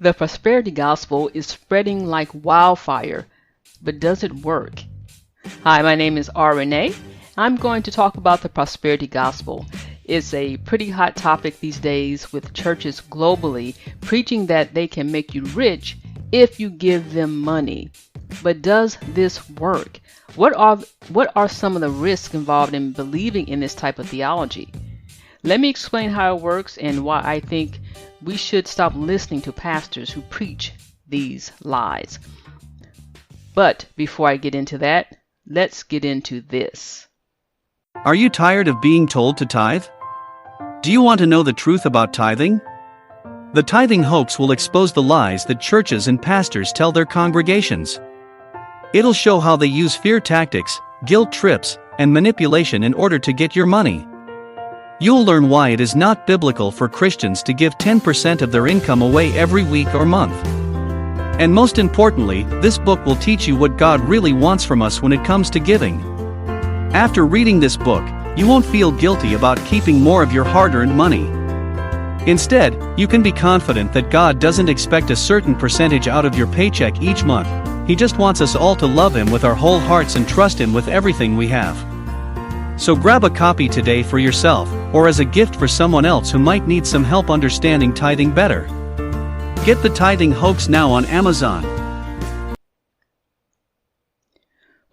The prosperity gospel is spreading like wildfire, but does it work? Hi, my name is Renee. I'm going to talk about the prosperity gospel. It's a pretty hot topic these days with churches globally preaching that they can make you rich if you give them money. But does this work? What are some of the risks involved in believing in this type of theology? Let me explain how it works and why I think we should stop listening to pastors who preach these lies. But before I get into that, let's get into this. Are you tired of being told to tithe? Do you want to know the truth about tithing? The Tithing Hoax will expose the lies that churches and pastors tell their congregations. It'll show how they use fear tactics, guilt trips, and manipulation in order to get your money. You'll learn why it is not biblical for Christians to give 10% of their income away every week or month. And most importantly, this book will teach you what God really wants from us when it comes to giving. After reading this book, you won't feel guilty about keeping more of your hard-earned money. Instead, you can be confident that God doesn't expect a certain percentage out of your paycheck each month. He just wants us all to love Him with our whole hearts and trust Him with everything we have. So grab a copy today for yourself, or as a gift for someone else who might need some help understanding tithing better. Get the Tithing Hoax now on Amazon.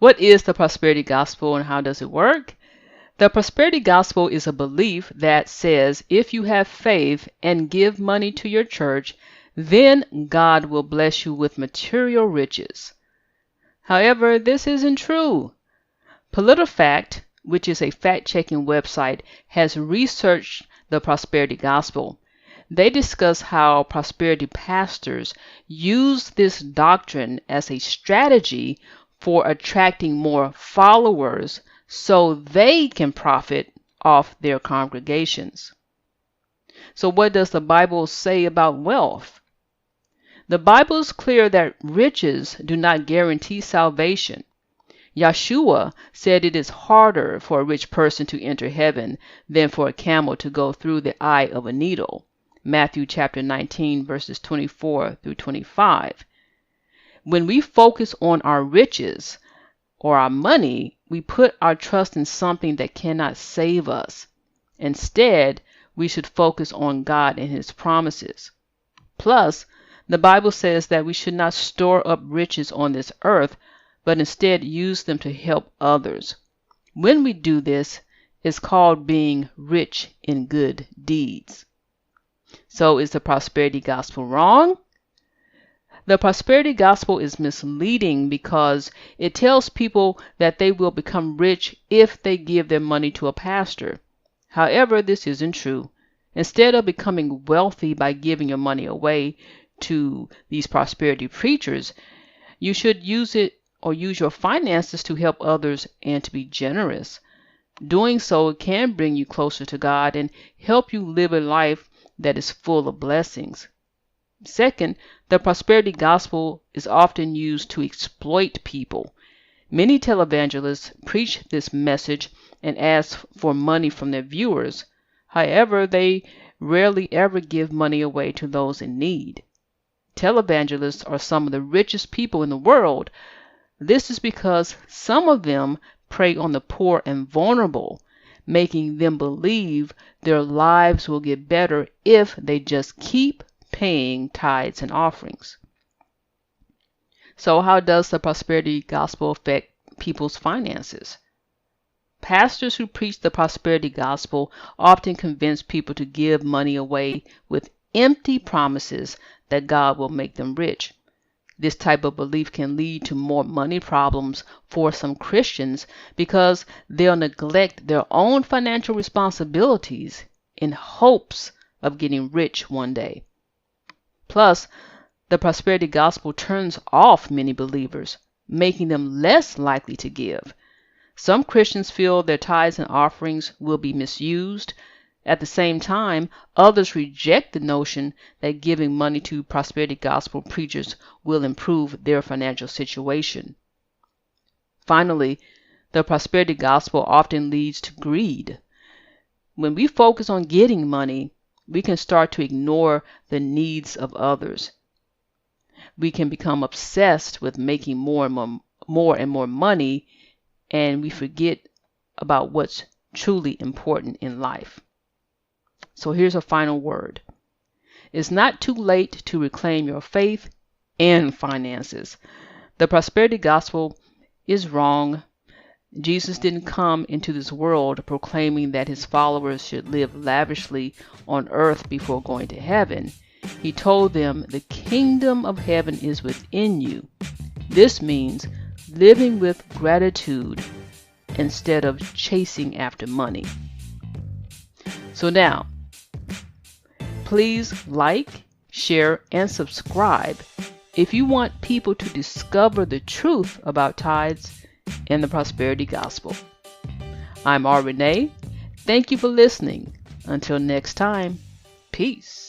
What is the prosperity gospel and how does it work? The prosperity gospel is a belief that says if you have faith and give money to your church, then God will bless you with material riches. However, this isn't true. PolitiFact, which is a fact-checking website, has researched the prosperity gospel. They discuss how prosperity pastors use this doctrine as a strategy for attracting more followers so they can profit off their congregations. So what does the Bible say about wealth? The Bible is clear that riches do not guarantee salvation. Yeshua said it is harder for a rich person to enter heaven than for a camel to go through the eye of a needle. Matthew chapter 19 verses 24 through 25. When we focus on our riches or our money, we put our trust in something that cannot save us. Instead, we should focus on God and His promises. Plus, the Bible says that we should not store up riches on this earth, but instead use them to help others. When we do this, it's called being rich in good deeds. So is the prosperity gospel wrong? The prosperity gospel is misleading because it tells people that they will become rich if they give their money to a pastor. However, this isn't true. Instead of becoming wealthy by giving your money away to these prosperity preachers, you should use your finances to help others and to be generous. Doing so can bring you closer to God and help you live a life that is full of blessings. Second, the prosperity gospel is often used to exploit people. Many televangelists preach this message and ask for money from their viewers. However, they rarely ever give money away to those in need. Televangelists are some of the richest people in the world. This is because some of them prey on the poor and vulnerable, making them believe their lives will get better if they just keep paying tithes and offerings. So how does the prosperity gospel affect people's finances? Pastors who preach the prosperity gospel often convince people to give money away with empty promises that God will make them rich. This type of belief can lead to more money problems for some Christians because they'll neglect their own financial responsibilities in hopes of getting rich one day. Plus, the prosperity gospel turns off many believers, making them less likely to give. Some Christians feel their tithes and offerings will be misused. At the same time, others reject the notion that giving money to prosperity gospel preachers will improve their financial situation. Finally, the prosperity gospel often leads to greed. When we focus on getting money, we can start to ignore the needs of others. We can become obsessed with making more and more money, and we forget about what's truly important in life. So here's a final word. It's not too late to reclaim your faith and finances. The prosperity gospel is wrong. Jesus didn't come into this world proclaiming that his followers should live lavishly on earth before going to heaven. He told them the kingdom of heaven is within you. This means living with gratitude instead of chasing after money. So now, please like, share, and subscribe if you want people to discover the truth about tithes and the prosperity gospel. I'm R. Renee. Thank you for listening. Until next time, peace.